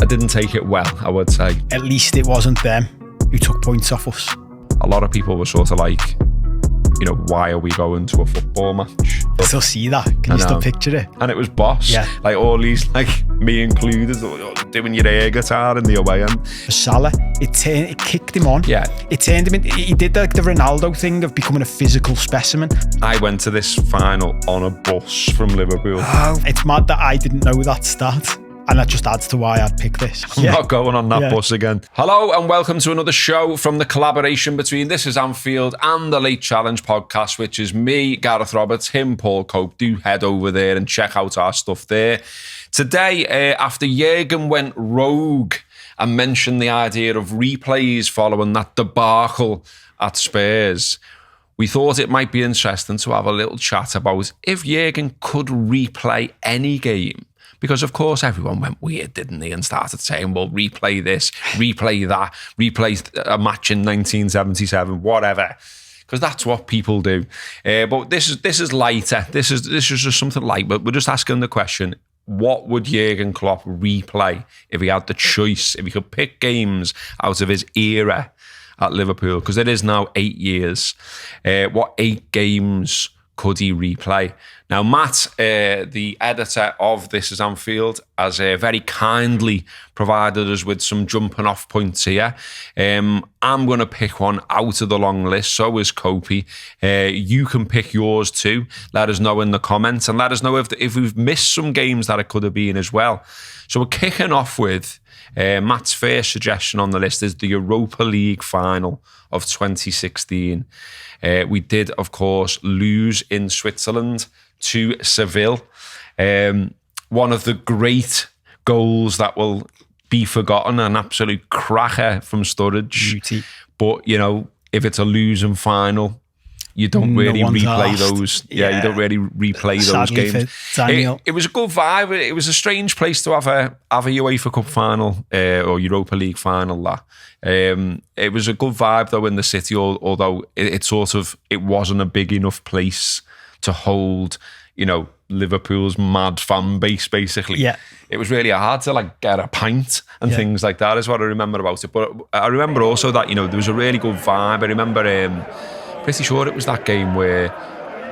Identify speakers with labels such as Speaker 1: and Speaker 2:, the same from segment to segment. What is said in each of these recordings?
Speaker 1: didn't take it well, I would say.
Speaker 2: At least it wasn't them who took points off us.
Speaker 1: A lot of people were sort of like, you know, why are we going to a football match?
Speaker 2: I still see that. Can you still picture it?
Speaker 1: And it was boss.
Speaker 2: Yeah.
Speaker 1: Like all these, like me included, doing your air guitar in the away end.
Speaker 2: Salah, it kicked him on.
Speaker 1: Yeah.
Speaker 2: It turned him into, he did like the Ronaldo thing of becoming a physical specimen.
Speaker 1: I went to this final on a bus from Liverpool.
Speaker 2: Oh, it's mad that I didn't know that stat. And that just adds to why I'd pick this.
Speaker 1: I'm not going on that bus again. Hello and welcome to another show from the collaboration between This Is Anfield and the Late Challenge podcast, which is me, Gareth Roberts, him, Paul Cope. Do head over there and check out our stuff there. Today, after Jurgen went rogue and mentioned the idea of replays following that debacle at Spurs, we thought it might be interesting to have a little chat about if Jurgen could replay any game. Because, of course, everyone went weird, didn't they? And started saying, well, replay this, replay that, replay a match in 1977, whatever. Because that's what people do. But this is lighter. This is just something light. But we're just asking the question, what would Jurgen Klopp replay if he had the choice, if he could pick games out of his era at Liverpool? Because it is now 8 years. What 8 games could he replay? Now, Matt, the editor of This Is Anfield, has very kindly provided us with some jumping off points here. I'm going to pick one out of the long list, so is Copey. You can pick yours too. Let us know in the comments and let us know if we've missed some games that it could have been as well. So we're kicking off with Matt's first suggestion on the list is the Europa League final of 2016. We did, of course, lose in Switzerland to Sevilla. One of the great goals that will be forgotten, an absolute cracker from Sturridge. Beauty. But, you know, if it's a losing final, you don't really replay those. Yeah, you don't really replay those games. It was a good vibe. It was a strange place to have a UEFA Cup final or Europa League final. It was a good vibe though in the city, although it wasn't a big enough place to hold, you know, Liverpool's mad fan base, basically. Yeah. It was really hard to like get a pint and things like that is what I remember about it. But I remember also that, you know, there was a really good vibe. I remember pretty sure it was that game where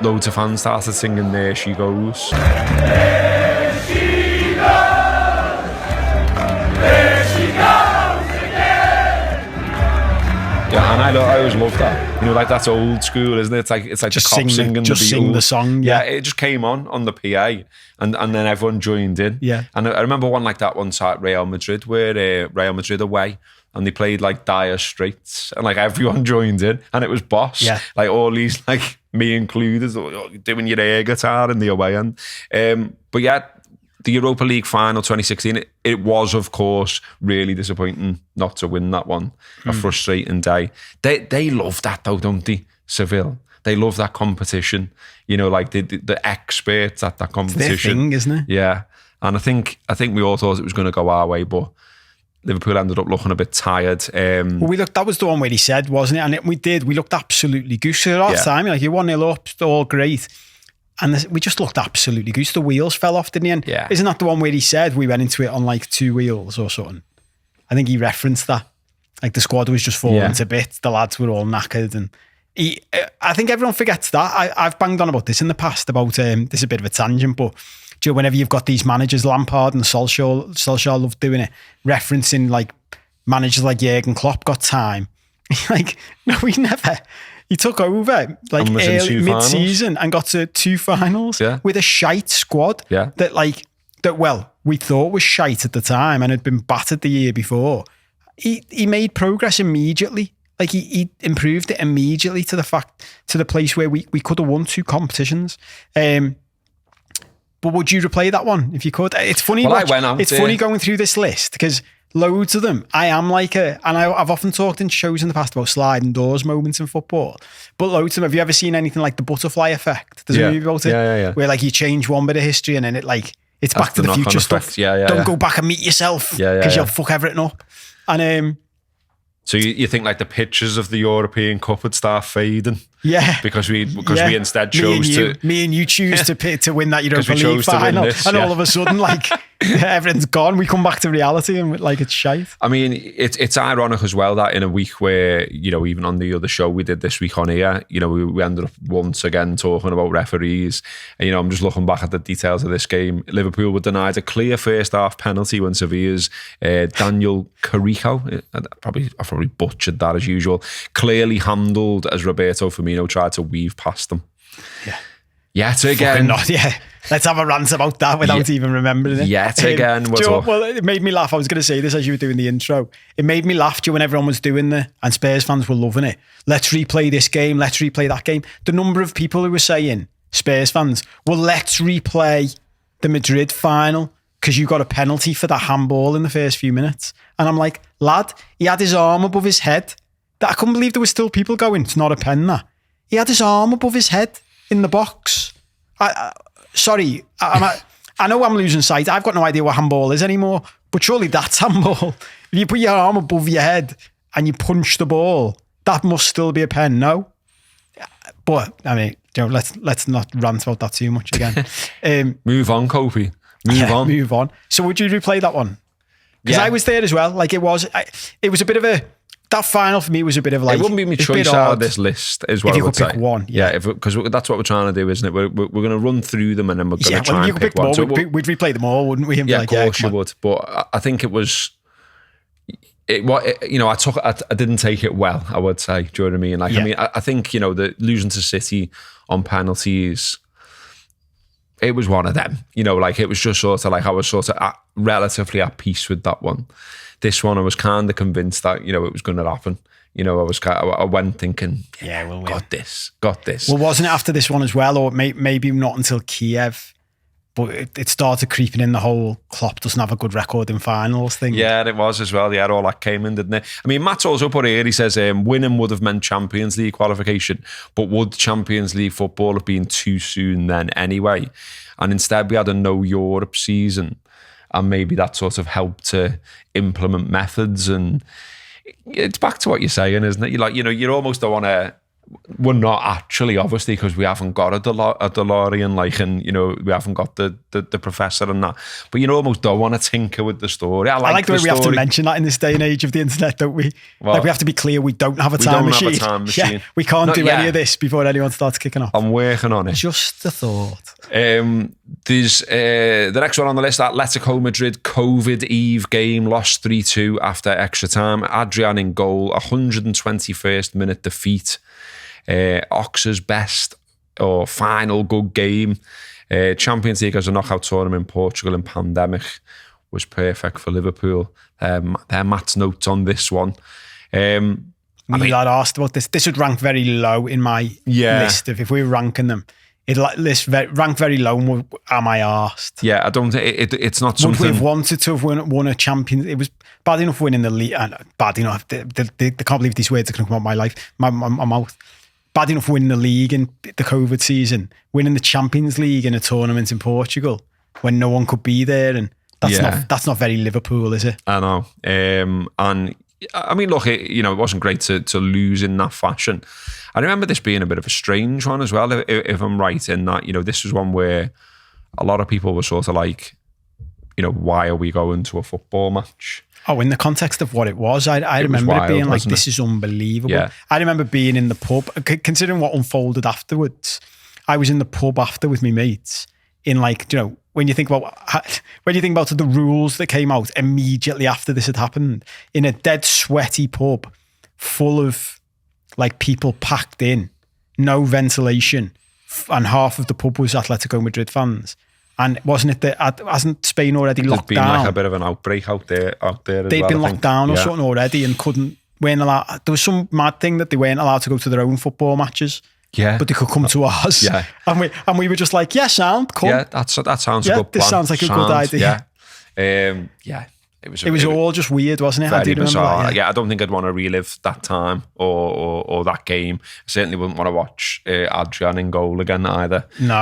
Speaker 1: loads of fans started singing There She Goes. There she goes, there she goes again. Yeah, and I always loved that. You know, like that's old school, isn't it? It's like just the cops singing
Speaker 2: just sing the song. Yeah,
Speaker 1: it just came on the PA and then everyone joined in. Yeah. And I remember one like that once at Real Madrid where Real Madrid away, and they played like Dire Straits and like everyone joined in and it was boss. Yeah. Like all these, like me included, doing your air guitar in the away end. But yeah, the Europa League final 2016, it was, of course, really disappointing not to win that one. A frustrating day. They love that though, don't they, Seville? They love that competition. You know, like the experts at that competition.
Speaker 2: It's their thing, isn't it?
Speaker 1: Yeah. And I think we all thought it was going to go our way, but Liverpool ended up looking a bit tired.
Speaker 2: That was the one where he said, wasn't it? And we looked absolutely goose at the time. Like, you're 1-0 up, all great. And we just looked absolutely goose. The wheels fell off, didn't he? And isn't that the one where he said we went into it on like 2 wheels or something? I think he referenced that. Like the squad was just falling to bits. The lads were all knackered. And I think everyone forgets that. I've banged on about this in the past about, this is a bit of a tangent, but do you know, whenever you've got these managers, Lampard and Solskjaer love doing it, referencing like managers like Jurgen Klopp got time. Like, no, he never. He took over like early mid-season and got to 2 finals with a shite squad that we thought was shite at the time and had been battered the year before. He made progress immediately. Like he improved it immediately to the place where we could have won 2 competitions. But would you replay that one if you could? It's funny. Funny going through this list because loads of them, I am like and I've often talked in shows in the past about sliding doors moments in football. But loads of them, have you ever seen anything like the butterfly effect? There's a movie about it. Yeah. Where like you change one bit of history and then it's Back to the Future stuff. Don't go back and meet yourself because you'll fuck everything up. And
Speaker 1: so you think like the pictures of the European Cup would start fading?
Speaker 2: Yeah,
Speaker 1: because we instead chose
Speaker 2: me and you choose to win that Europa League final, all of a sudden, like, everything's gone. We come back to reality, and like, it's shite.
Speaker 1: I mean, it's ironic as well that in a week where, you know, even on the other show we did this week on here, you know, we ended up once again talking about referees. And, you know, I'm just looking back at the details of this game. Liverpool were denied a clear first half penalty when Sevilla's Daniel Carrico, I probably butchered that as usual, clearly handled as Roberto Firmino tried to weave past them.
Speaker 2: Yeah.
Speaker 1: Yet again.
Speaker 2: Let's have a rant about that without even remembering it.
Speaker 1: Yet again.
Speaker 2: Well, it made me laugh. I was going to say this as you were doing the intro. It made me laugh when everyone was doing and Spurs fans were loving it. Let's replay this game. Let's replay that game. The number of people who were saying, Spurs fans, well, let's replay the Madrid final because you got a penalty for that handball in the first few minutes. And I'm like, lad, he had his arm above his head. I couldn't believe there were still people going, it's not a pen, that. He had his arm above his head in the box. Sorry, I know I'm losing sight. I've got no idea what handball is anymore, but surely that's handball. If you put your arm above your head and you punch the ball, that must still be a pen, no? But, I mean, you know, let's not rant about that too much again.
Speaker 1: Move on, Kofi. Move on.
Speaker 2: So would you replay that one? Because I was there as well. Like, it was a bit of a... That final for me was a bit of like...
Speaker 1: It wouldn't be my choice out of this list as well.
Speaker 2: If you could pick one.
Speaker 1: Yeah, because that's what we're trying to do, isn't it? We're going to run through them and then we're going to try and pick one.
Speaker 2: So we'd replay them all, wouldn't we?
Speaker 1: Yeah, of course you would. But I think it was... I didn't take it well, I would say. Do you know what I mean? Like, I mean, I think, you know, the losing to City on penalties... It was one of them, you know, like it was just sort of like I was sort of relatively at peace with that one. This one, I was kind of convinced that, you know, it was going to happen. You know, I went thinking, we'll got this.
Speaker 2: Well, wasn't it after this one as well, or maybe not until Kiev, but it started creeping in the whole Klopp doesn't have a good record in finals thing.
Speaker 1: Yeah, it was as well. Yeah, all that came in, didn't it? I mean, Matt's also put here, he says, winning would have meant Champions League qualification, but would Champions League football have been too soon then anyway? And instead we had a no Europe season, and maybe that sort of helped to implement methods. And it's back to what you're saying, isn't it? You're like, you know, you almost don't want to... We're not actually, obviously, because we haven't got a DeLorean, like, and, you know, we haven't got the professor and that. But you almost don't want to tinker with the story. I like the way
Speaker 2: we have to mention that in this day and age of the internet, don't we? Well, like, we have to be clear, we don't have a time machine. Yeah, we can't do any of this before anyone starts kicking off.
Speaker 1: I'm working on it.
Speaker 2: Just a thought.
Speaker 1: There's the next one on the list, Atletico Madrid COVID Eve game, lost 3-2 after extra time. Adrian in goal, 121st minute defeat. Ox's best or final good game. Champions League as a knockout tournament in Portugal in pandemic was perfect for Liverpool. They're Matt's notes on this one.
Speaker 2: I got asked about this. This would rank very low in my list if we were ranking them. It'd rank very low. Am I arsed?
Speaker 1: Yeah, I don't think it's not something...
Speaker 2: Would we have wanted to have won a champion? It was bad enough winning the league. Bad enough. They can't believe these words are going to come out of my life. My mouth. Bad enough winning the league in the COVID season, winning the Champions League in a tournament in Portugal when no one could be there, and that's not very Liverpool, is it?
Speaker 1: I know. And I mean, look, it wasn't great to lose in that fashion. I remember this being a bit of a strange one as well, if I'm right in that, you know, this was one where a lot of people were sort of like, you know, why are we going to a football match?
Speaker 2: Oh, in the context of what it was, I remember it being like, this is unbelievable. Yeah. I remember being in the pub, considering what unfolded afterwards. I was in the pub after with my mates in, like, you know, when you think about the rules that came out immediately after this had happened, in a dead sweaty pub full of like people packed in, no ventilation, and half of the pub was Atletico Madrid fans. And wasn't it that hasn't Spain already locked down? There'd been
Speaker 1: like a bit of an outbreak out there.
Speaker 2: They'd been locked down or something already and weren't allowed. There was some mad thing that they weren't allowed to go to their own football matches.
Speaker 1: Yeah,
Speaker 2: but they could come to ours.
Speaker 1: Yeah,
Speaker 2: and we were just like, yeah, sound, come.
Speaker 1: Yeah, that sounds a good plan.
Speaker 2: This sounds like a good idea.
Speaker 1: Yeah.
Speaker 2: It was all just weird, wasn't it?
Speaker 1: Very bizarre. Yeah, I don't think I'd want to relive that time or that game. I certainly wouldn't want to watch Adrian in goal again either.
Speaker 2: No.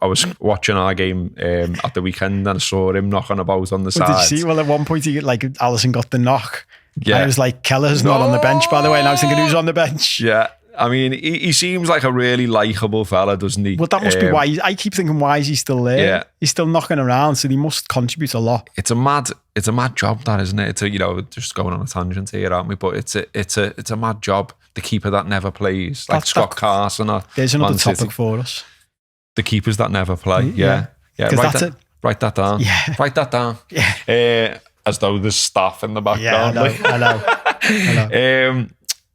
Speaker 1: I was watching our game at the weekend and I saw him knocking about on the side.
Speaker 2: Did you see? Well, at one point, Alisson got the knock. Yeah. And I was like, Keller's not on the bench, by the way. And I was thinking, who's on the bench?
Speaker 1: Yeah. I mean, he seems like a really likeable fella, doesn't he?
Speaker 2: Well, that must be why. I keep thinking, why is he still there?
Speaker 1: Yeah.
Speaker 2: He's still knocking around, so he must contribute a lot.
Speaker 1: It's a mad job, that, isn't it? It's a, just going on a tangent here, aren't we? But it's a mad job. The keeper that never plays, like Scott Carson.
Speaker 2: There's another topic for us.
Speaker 1: The keepers that never play. Yeah. Write that down.
Speaker 2: Yeah.
Speaker 1: Write that down.
Speaker 2: Yeah.
Speaker 1: As though there's staff in the background.
Speaker 2: Yeah, I know.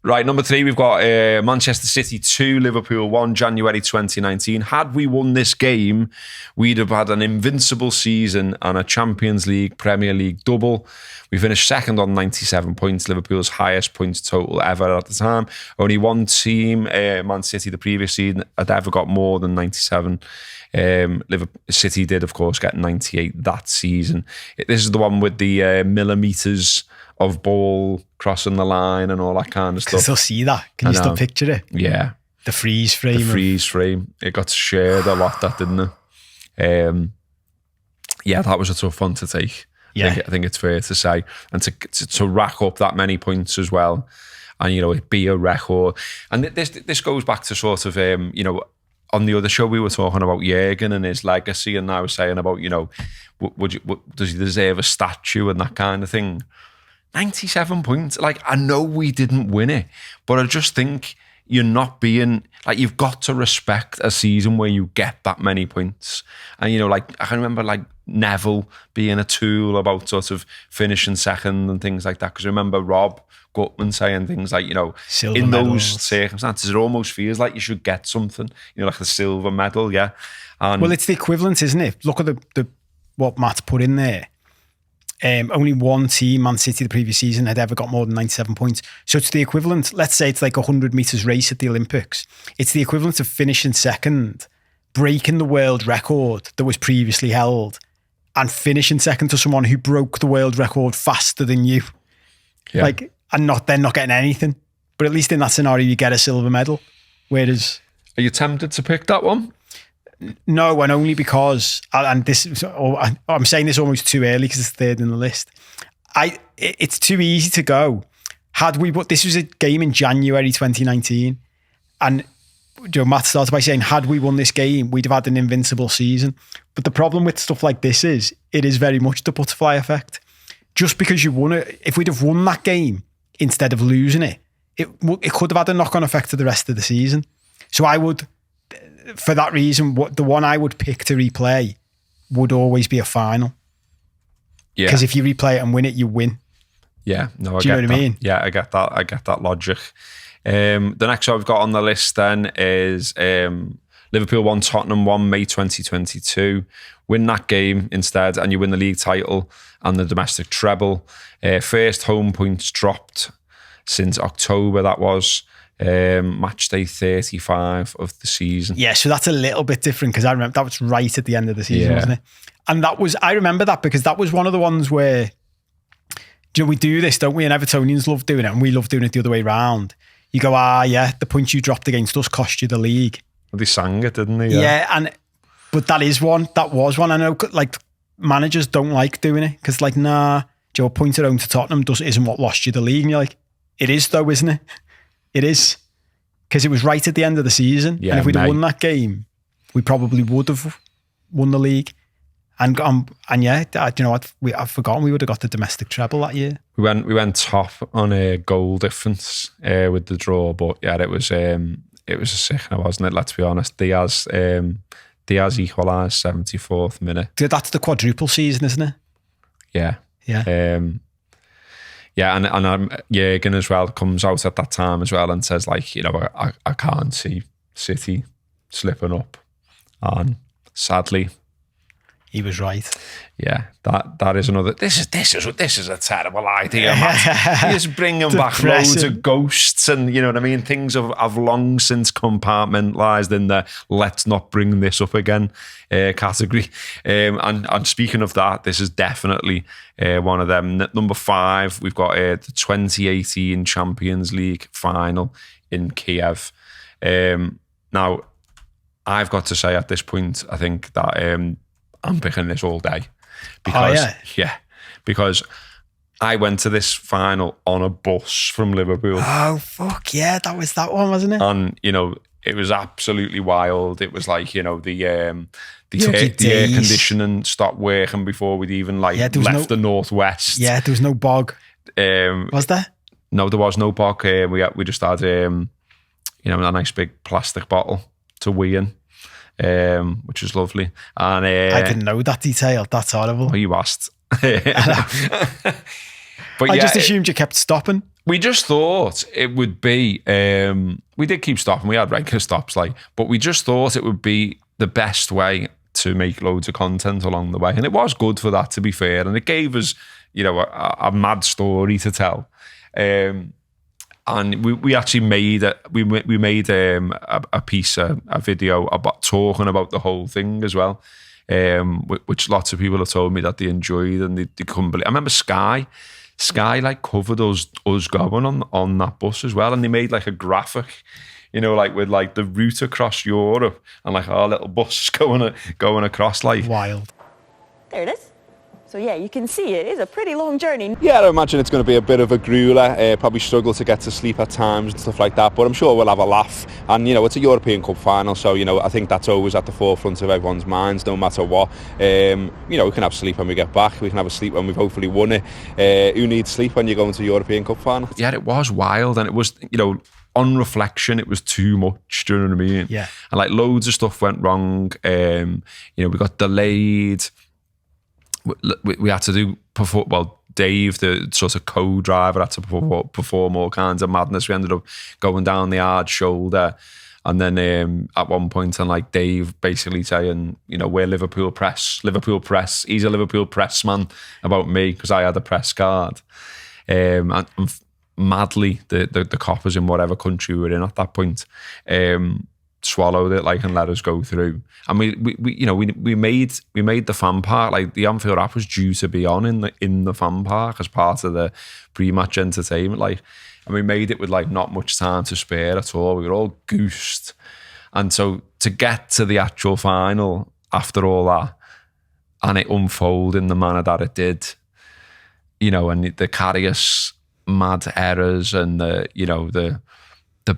Speaker 1: Right, number 3, we've got Manchester City 2, Liverpool 1, January 2019. Had we won this game, we'd have had an invincible season and a Champions League, Premier League double. We finished second on 97 points, Liverpool's highest points total ever at the time. Only one team, Man City, the previous season, had ever got more than 97. City did, of course, get 98 that season. This is the one with the millimetres of ball crossing the line and all that kind of stuff.
Speaker 2: Can you still see that? Can you still picture it?
Speaker 1: Yeah.
Speaker 2: The freeze frame.
Speaker 1: It got shared a lot, that, didn't it? Yeah, that was a tough one to take.
Speaker 2: Yeah.
Speaker 1: I think it's fair to say. And to rack up that many points as well. And, it be a record. And this goes back to sort of, on the other show we were talking about Jurgen and his legacy, and I was saying about, does he deserve a statue and that kind of thing? 97 points. Like, I know we didn't win it, but I just think you're not being, like, you've got to respect a season where you get that many points. And, I can remember, like, Neville being a tool about sort of finishing second and things like that. Because I remember Rob Gutman saying things like,
Speaker 2: silver
Speaker 1: in
Speaker 2: medals.
Speaker 1: Those circumstances, it almost feels like you should get something, like the silver medal, yeah. And
Speaker 2: well, it's the equivalent, isn't it? Look at the what Matt's put in there. Only one team, Man City, the previous season, had ever got more than 97 points. So it's the equivalent, let's say it's like a 100 metres race at the Olympics. It's the equivalent of finishing second, breaking the world record that was previously held, and finishing second to someone who broke the world record faster than you. Yeah. And they're not getting anything. But at least in that scenario, you get a silver medal. Whereas... Are
Speaker 1: you tempted to pick that one?
Speaker 2: No, and only because, and I'm saying this almost too early because it's third in the list. It's too easy to go. This was a game in January 2019, and Matt started by saying, had we won this game, we'd have had an invincible season. But the problem with stuff like this is, it is very much the butterfly effect. Just because you won it, if we'd have won that game instead of losing it, it could have had a knock-on effect to the rest of the season. So I would... For that reason, the one I would pick to replay would always be a final. Yeah. Because if you replay it and win it, you win.
Speaker 1: Yeah. No,
Speaker 2: Do you know what I mean?
Speaker 1: Yeah, I get that. I get that logic. The next one I've got on the list then is Liverpool 1, Tottenham 1, May 2022. Win that game instead and you win the league title and the domestic treble. First home points dropped since October, that was. Match day 35 of the season.
Speaker 2: Yeah, so that's a little bit different because I remember that was right at the end of the season, wasn't it? And I remember that because that was one of the ones where, we do this, don't we? And Evertonians love doing it and we love doing it the other way around. You go, the points you dropped against us cost you the league.
Speaker 1: Well, they sang it, didn't they?
Speaker 2: Yeah, but that was one. I know, like, managers don't like doing it because, like, a point at home to Tottenham isn't what lost you the league. And you're like, it is though, isn't it? It is, because it was right at the end of the season. Yeah, and if we'd have won that game, we probably would have won the league. And I've forgotten we would have got the domestic treble that year.
Speaker 1: We went top on a goal difference with the draw, but yeah, it was a sickener, wasn't it? Let's be honest. Diaz equalised 74th minute.
Speaker 2: That's the quadruple season, isn't it?
Speaker 1: Yeah.
Speaker 2: Yeah.
Speaker 1: Yeah, and Jurgen as well comes out at that time as well and says, like, I can't see City slipping up. And sadly,
Speaker 2: he was right.
Speaker 1: Yeah, that is another. This is a terrible idea, man. He's bringing back loads of ghosts, and you know what I mean. Things have long since compartmentalised in the "let's not bring this up again" category. And speaking of that, this is definitely one of them. Number 5, we've got the 2018 Champions League final in Kiev. Now, I've got to say at this point, I think that I'm picking this all day. Because, because I went to this final on a bus from Liverpool.
Speaker 2: Oh, fuck yeah. That was that one, wasn't it?
Speaker 1: And, you know, it was absolutely wild. It was like, you know, the air conditioning stopped working before we'd even left the northwest.
Speaker 2: Yeah, there was no bog. Was there?
Speaker 1: No, there was no bog. We just had, you know, a nice big plastic bottle to wee in, which was lovely. And
Speaker 2: I didn't know that detail. That's horrible.
Speaker 1: Oh, you asked. But
Speaker 2: I just assumed you kept stopping.
Speaker 1: We just thought it would be, we did keep stopping. We had regular stops, but we just thought it would be the best way to make loads of content along the way. And it was good for that, to be fair. And it gave us, you know, a mad story to tell. And we actually made a piece, a video about talking about the whole thing as well, which lots of people have told me that they enjoyed and they couldn't believe. I remember Sky like covered us going on that bus as well, and they made like a graphic, you know, like with like the route across Europe and like our little bus going across, like
Speaker 2: wild.
Speaker 3: There it is. So yeah, you can see it is a pretty long journey.
Speaker 4: Yeah, I imagine it's going to be a bit of a grueler, probably struggle to get to sleep at times and stuff like that, but I'm sure we'll have a laugh. And, you know, it's a European Cup final, so, you know, I think that's always at the forefront of everyone's minds, no matter what. You know, we can have sleep when we get back, we can have a sleep when we've hopefully won it. Who needs sleep when you're going to a European Cup final?
Speaker 1: Yeah, it was wild, and it was, you know, on reflection, it was too much, do you know what I mean?
Speaker 2: Yeah.
Speaker 1: And like loads of stuff went wrong, you know, we got delayed. We had to do Dave, the sort of co-driver, had to perform all kinds of madness. We ended up going down the hard shoulder, and then at one point, and like Dave basically saying, you know, we're Liverpool press. He's a Liverpool press man about me because I had a press card, and madly the coppers in whatever country we were in at that point swallowed it like and let us go through. And we you know, we made the fan park, like the Anfield app was due to be on in the fan park as part of the pre-match entertainment, like, and we made it with like not much time to spare at all. We were all goosed. And so to get to the actual final after all that and it unfold in the manner that it did, you know, and the Karius mad errors and the, you know, the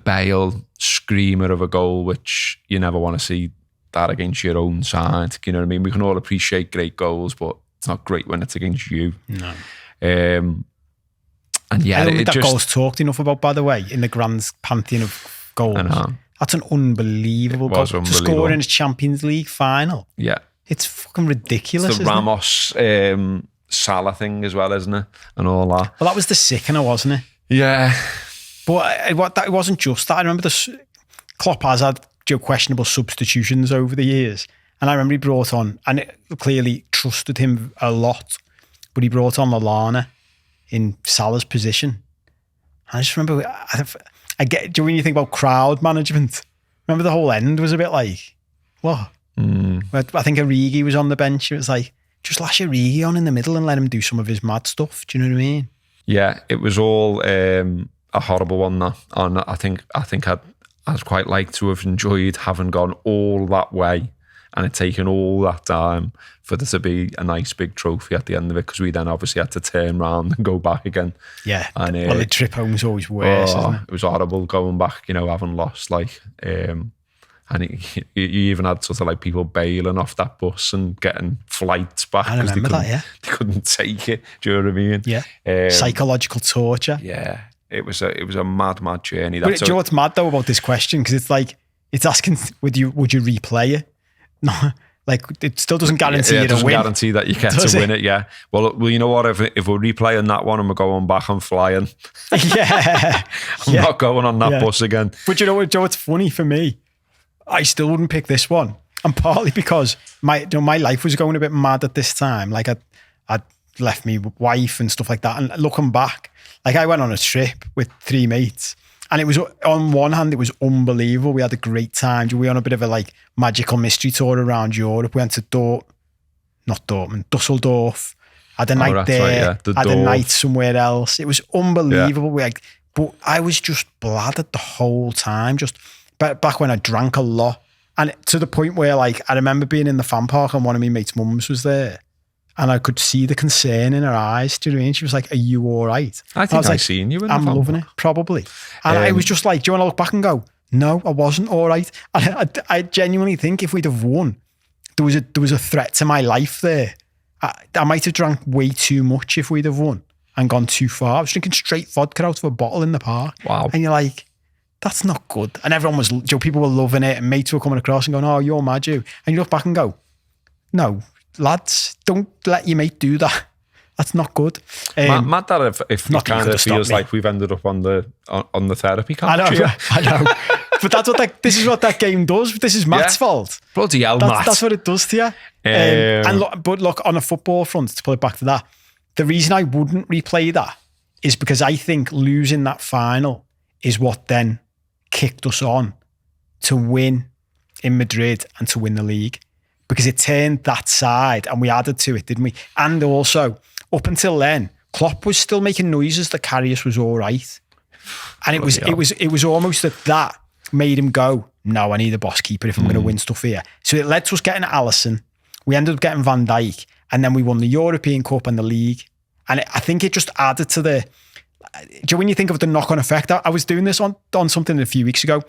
Speaker 1: Bale screamer of a goal, which you never want to see that against your own side. You know what I mean? We can all appreciate great goals, but it's not great when it's against you.
Speaker 2: No.
Speaker 1: And yeah,
Speaker 2: I don't think that goal's talked enough about, by the way, in the grand pantheon of goals.
Speaker 1: I know.
Speaker 2: That's an unbelievable goal. To score in a Champions League final.
Speaker 1: Yeah.
Speaker 2: It's fucking ridiculous.
Speaker 1: It's the Ramos Salah thing as well, isn't it? And all that.
Speaker 2: Well, that was the sickener, wasn't it?
Speaker 1: Yeah.
Speaker 2: But it wasn't just that. I remember Klopp has had questionable substitutions over the years. And I remember he brought on, and it clearly trusted him a lot, but he brought on Lallana in Salah's position. And I just remember, when you think about crowd management, remember the whole end was a bit like, what? I think Origi was on the bench. It was like, just lash Origi on in the middle and let him do some of his mad stuff. Do you know what I mean?
Speaker 1: Yeah, it was all a horrible one, that. And I think I'd quite like to have enjoyed having gone all that way and it taken all that time for there to be a nice big trophy at the end of it, because we then obviously had to turn around and go back again.
Speaker 2: Yeah, and the trip home's always worse, isn't it?
Speaker 1: It was horrible going back, you know, having lost, like, and you even had sort of like people bailing off that bus and getting flights back.
Speaker 2: I remember that, yeah.
Speaker 1: They couldn't take it, do you know what I mean?
Speaker 2: Yeah, psychological torture.
Speaker 1: Yeah, it was a mad journey.
Speaker 2: But do you know what's mad though about this question? Because it's like, it's asking, would you replay it? No, like it still doesn't guarantee you to win. It doesn't
Speaker 1: guarantee that you get to win it, yeah. Well, you know what? If we're replaying that one and we're going back, I'm flying.
Speaker 2: Yeah.
Speaker 1: I'm not going on that bus again.
Speaker 2: But you know what's funny for me? I still wouldn't pick this one. And partly because my life was going a bit mad at this time. Like I'd left me wife and stuff like that. And looking back, like I went on a trip with 3 mates. And it was, on one hand, it was unbelievable. We had a great time. We were on a bit of a like magical mystery tour around Europe. We went to Dusseldorf. Had a night there.
Speaker 1: Right, yeah.
Speaker 2: Had a night somewhere else. It was unbelievable. Yeah. But I was just bladdered the whole time. Just back when I drank a lot. And to the point where, like, I remember being in the fan park and one of my mates' mums was there. And I could see the concern in her eyes. Do you know what I mean? She was like, "Are you all right?"
Speaker 1: I think I've seen you in the
Speaker 2: I'm
Speaker 1: film.
Speaker 2: loving it, probably. And I was just like, do you want to look back and go, no, I wasn't all right. And I genuinely think if we'd have won, there was a threat to my life there. I might have drank way too much if we'd have won and gone too far. I was drinking straight vodka out of a bottle in the park.
Speaker 1: Wow.
Speaker 2: And you're like, that's not good. And everyone was, people were loving it, and mates were coming across and going, "Oh, you're mad, you." And you look back and go, no, lads, don't let your mate do that. That's not good.
Speaker 1: Mad that if it kind of feels like we've ended up on the therapy couch.
Speaker 2: I know. But this is what that game does. This is Matt's fault.
Speaker 1: Bloody hell, Matt.
Speaker 2: That's what it does to you. But look, on a football front, to pull it back to that, the reason I wouldn't replay that is because I think losing that final is what then kicked us on to win in Madrid and to win the league, because it turned that side and we added to it, didn't we? And also, up until then, Klopp was still making noises that Karius was all right. And it was almost that made him go, no, I need a boss keeper if I'm going to win stuff here. So it led to us getting Alisson. We ended up getting Van Dijk, and then we won the European Cup and the league. And I think it just added to the... Do you know, when you think of the knock-on effect, I was doing this on something a few weeks ago,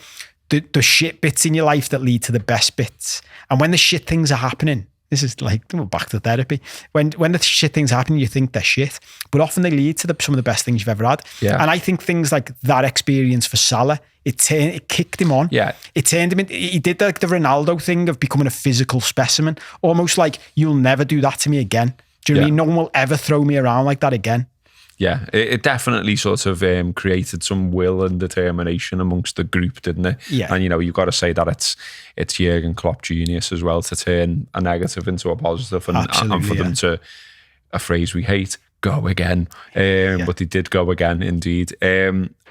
Speaker 2: the shit bits in your life that lead to the best bits. And when the shit things are happening, this is like, back to therapy. When the shit things happen, you think they're shit, but often they lead to some of the best things you've ever had.
Speaker 1: Yeah.
Speaker 2: And I think things like that experience for Salah, it kicked him on.
Speaker 1: Yeah.
Speaker 2: It turned him he did like the Ronaldo thing of becoming a physical specimen, almost like, you'll never do that to me again. Do you know what I mean? No one will ever throw me around like that again.
Speaker 1: Yeah, it definitely sort of created some will and determination amongst the group, didn't it?
Speaker 2: Yeah.
Speaker 1: And, you've got to say that it's Jurgen Klopp genius as well to turn a negative into a positive and for them to, a phrase we hate, go again. But they did go again, indeed.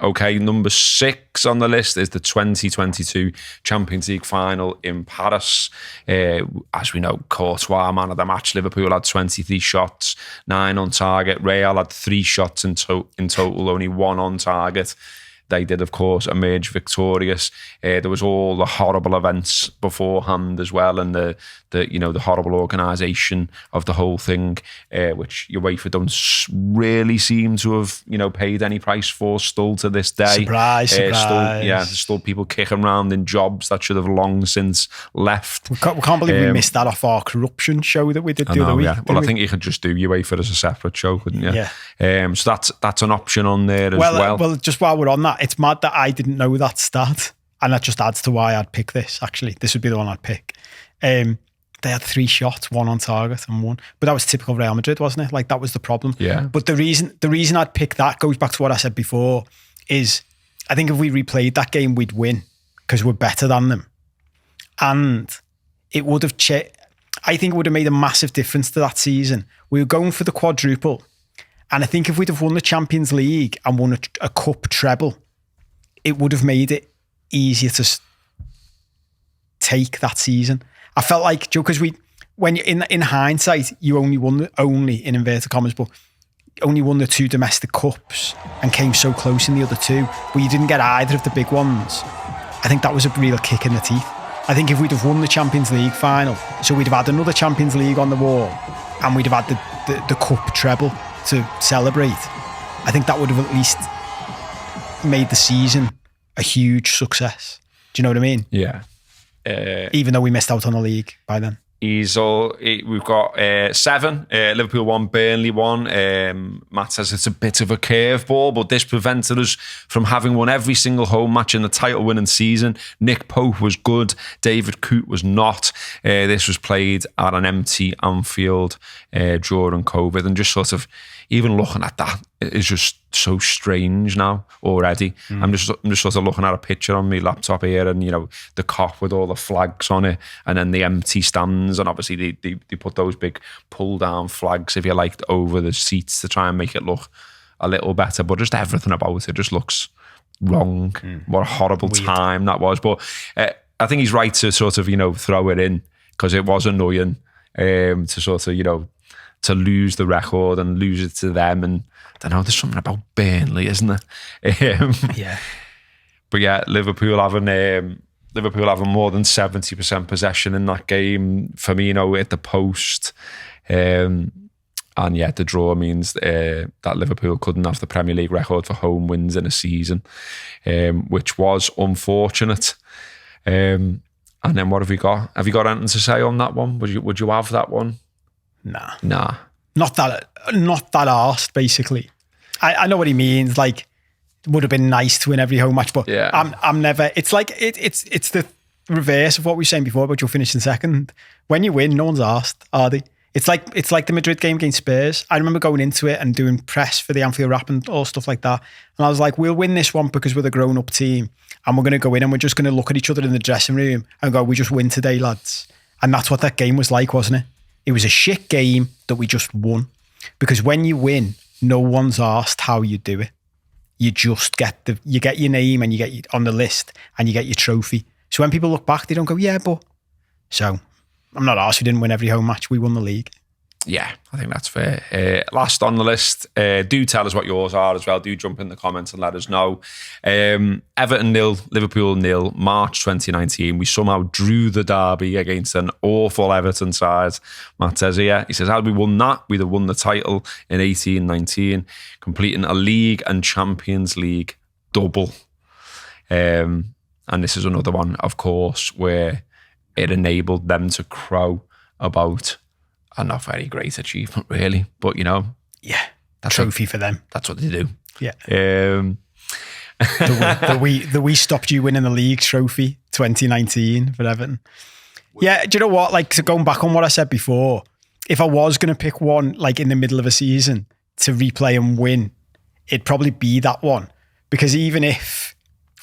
Speaker 1: Okay, number 6 on the list is the 2022 Champions League final in Paris. As we know, Courtois, man of the match. Liverpool had 23 shots, 9 on target. Real had 3 shots in total, only 1 on target. They did, of course, emerge victorious. There was all the horrible events beforehand as well, and the horrible organisation of the whole thing, which UEFA don't really seem to have paid any price for still to this day.
Speaker 2: Surprise.
Speaker 1: There's still people kicking around in jobs that should have long since left.
Speaker 2: We can't believe we missed that off our corruption show that we did the other week.
Speaker 1: Yeah. Well, I think you could just do UEFA as a separate show, couldn't you?
Speaker 2: Yeah.
Speaker 1: So that's an option on there as well.
Speaker 2: Well, just while we're on that, it's mad that I didn't know that stat, and that just adds to why I'd pick this. Actually, this would be the one I'd pick. They had 3 shots, 1 on target and 1, but that was typical Real Madrid, wasn't it? Like, that was the problem.
Speaker 1: Yeah.
Speaker 2: But the reason I'd pick that goes back to what I said before. Is I think if we replayed that game, we'd win because we're better than them, and it would have. I think it would have made a massive difference to that season. We were going for the quadruple. And I think if we'd have won the Champions League and won a cup treble, it would have made it easier to take that season. I felt like, because when you're in hindsight, you only in inverted commas, but only won the 2 domestic cups and came so close in the other 2, but you didn't get either of the big ones. I think that was a real kick in the teeth. I think if we'd have won the Champions League final, so we'd have had another Champions League on the wall, and we'd have had the cup treble to celebrate, I think that would have at least made the season a huge success. Do you know what I mean?
Speaker 1: Yeah.
Speaker 2: Even though we missed out on the league by then.
Speaker 1: We've got 7. Liverpool 1, Burnley 1. Matt says it's a bit of a curveball, but this prevented us from having won every single home match in the title-winning season. Nick Pope was good. David Coote was not. This was played at an empty Anfield during COVID, and just sort of even looking at that is just so strange now already. I'm just sort of looking at a picture on my laptop here, and the Kop with all the flags on it, and then the empty stands, and obviously they put those big pull down flags, if you like, over the seats to try and make it look a little better. But just everything about it just looks wrong. What a horrible time that was. But I think he's right to sort of throw it in, because it was annoying to sort of to lose the record and lose it to them. And I don't know, there's something about Burnley, isn't there?
Speaker 2: Yeah.
Speaker 1: But yeah, Liverpool having more than 70% possession in that game. Firmino at the post. And yet the draw means that Liverpool couldn't have the Premier League record for home wins in a season, which was unfortunate. And then what have we got? Have you got anything to say on that one? Would you have that one?
Speaker 2: Nah. Not that arsed, basically. I know what he means. Like, it would have been nice to win every home match, but yeah. I'm never. It's like it's the reverse of what we were saying before about you'll finish in second. When you win, no one's arsed, are they? It's like the Madrid game against Spurs. I remember going into it and doing press for the Anfield Wrap and all stuff like that. And I was like, we'll win this one because we're the grown-up team. And we're going to go in and we're just going to look at each other in the dressing room and go, we just win today, lads. And that's what that game was like, wasn't it? It was a shit game that we just won. Because when you win, no one's asked how you do it. You just get your name and you get on the list and you get your trophy. So when people look back, they don't go, yeah, but... So... I'm not arsed we didn't win every home match. We won the league.
Speaker 1: Yeah, I think that's fair. Last on the list, do tell us what yours are as well. Do jump in the comments and let us know. Everton 0, Liverpool 0, March 2019. We somehow drew the derby against an awful Everton side. Matt says here, he says, had we won that, we'd have won the title in 18-19, completing a league and Champions League double. And this is another one, of course, where it enabled them to crow about a not very great achievement, really. But,
Speaker 2: yeah, that's trophy for them.
Speaker 1: That's what they do.
Speaker 2: Yeah. The we stopped you winning the league trophy 2019 for Everton. Yeah, do you know what? Like, so going back on what I said before, if I was going to pick one, like in the middle of a season to replay and win, it'd probably be that one. Because even if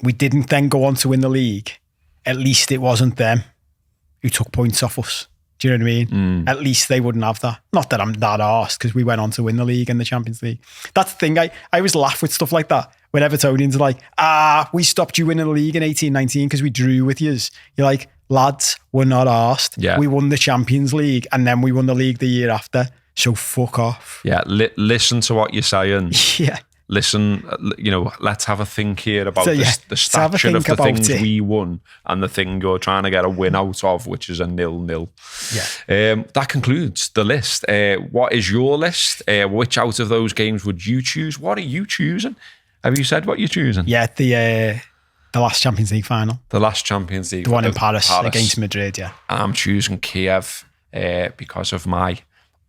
Speaker 2: we didn't then go on to win the league, at least it wasn't them who took points off us. Do you know what I mean? At least they wouldn't have that. Not that I'm that arsed because we went on to win the league and the Champions League. That's the thing. I always laugh with stuff like that. When Evertonians are like, we stopped you winning the league in 18-19 because we drew with yous. You're like, lads, we're not arsed. Yeah. We won the Champions League and then we won the league the year after. So fuck off.
Speaker 1: Yeah, listen to what you're saying.
Speaker 2: Yeah.
Speaker 1: Listen, let's have a think here about the stature of the things we won and the thing you're trying to get a win out of, which is a 0-0.
Speaker 2: Yeah.
Speaker 1: That concludes the list. What is your list? Which out of those games would you choose? What are you choosing? Have you said what you're choosing?
Speaker 2: Yeah, the last Champions League final.
Speaker 1: The last Champions League.
Speaker 2: The one in Paris against Madrid, yeah.
Speaker 1: I'm choosing Kiev because of my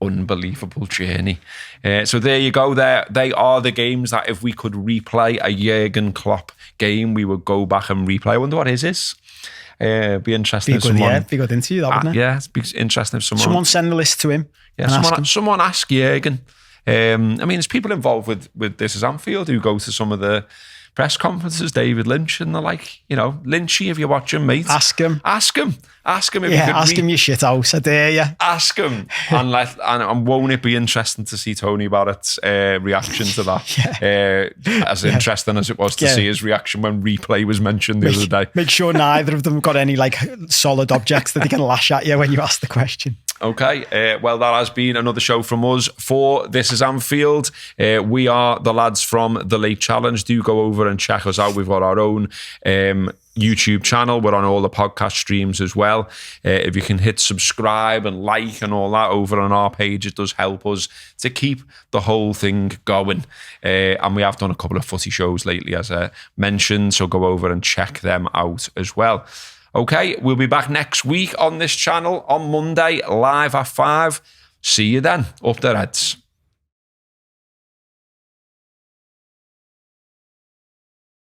Speaker 1: unbelievable journey. So there you go. They are the games that if we could replay a Jurgen Klopp game, we would go back and replay. I wonder what his is. Be interesting.
Speaker 2: Be good interview, that wouldn't it?
Speaker 1: Yeah, it'd be interesting if someone
Speaker 2: send the list to him.
Speaker 1: Yeah, someone ask Jurgen. I mean, there's people involved with This Is Anfield who go to some of the press conferences, David Lynch, and they're like, Lynchy, if you're watching, mate.
Speaker 2: Ask him
Speaker 1: if you could
Speaker 2: ask him your shit house, I dare you.
Speaker 1: Ask him. and won't it be interesting to see Tony Barrett's reaction to that? As interesting as it was to see his reaction when replay was mentioned the other day.
Speaker 2: Make sure neither of them got any solid objects that they can lash at you when you ask the question.
Speaker 1: Okay, well, that has been another show from us for This Is Anfield. We are the lads from The Late Challenge. Do go over and check us out. We've got our own YouTube channel. We're on all the podcast streams as well. If you can hit subscribe and like and all that over on our page, it does help us to keep the whole thing going. And we have done a couple of footy shows lately, as I mentioned, so go over and check them out as well. Okay, we'll be back next week on this channel on Monday, live at 5. See you then. Up the Reds.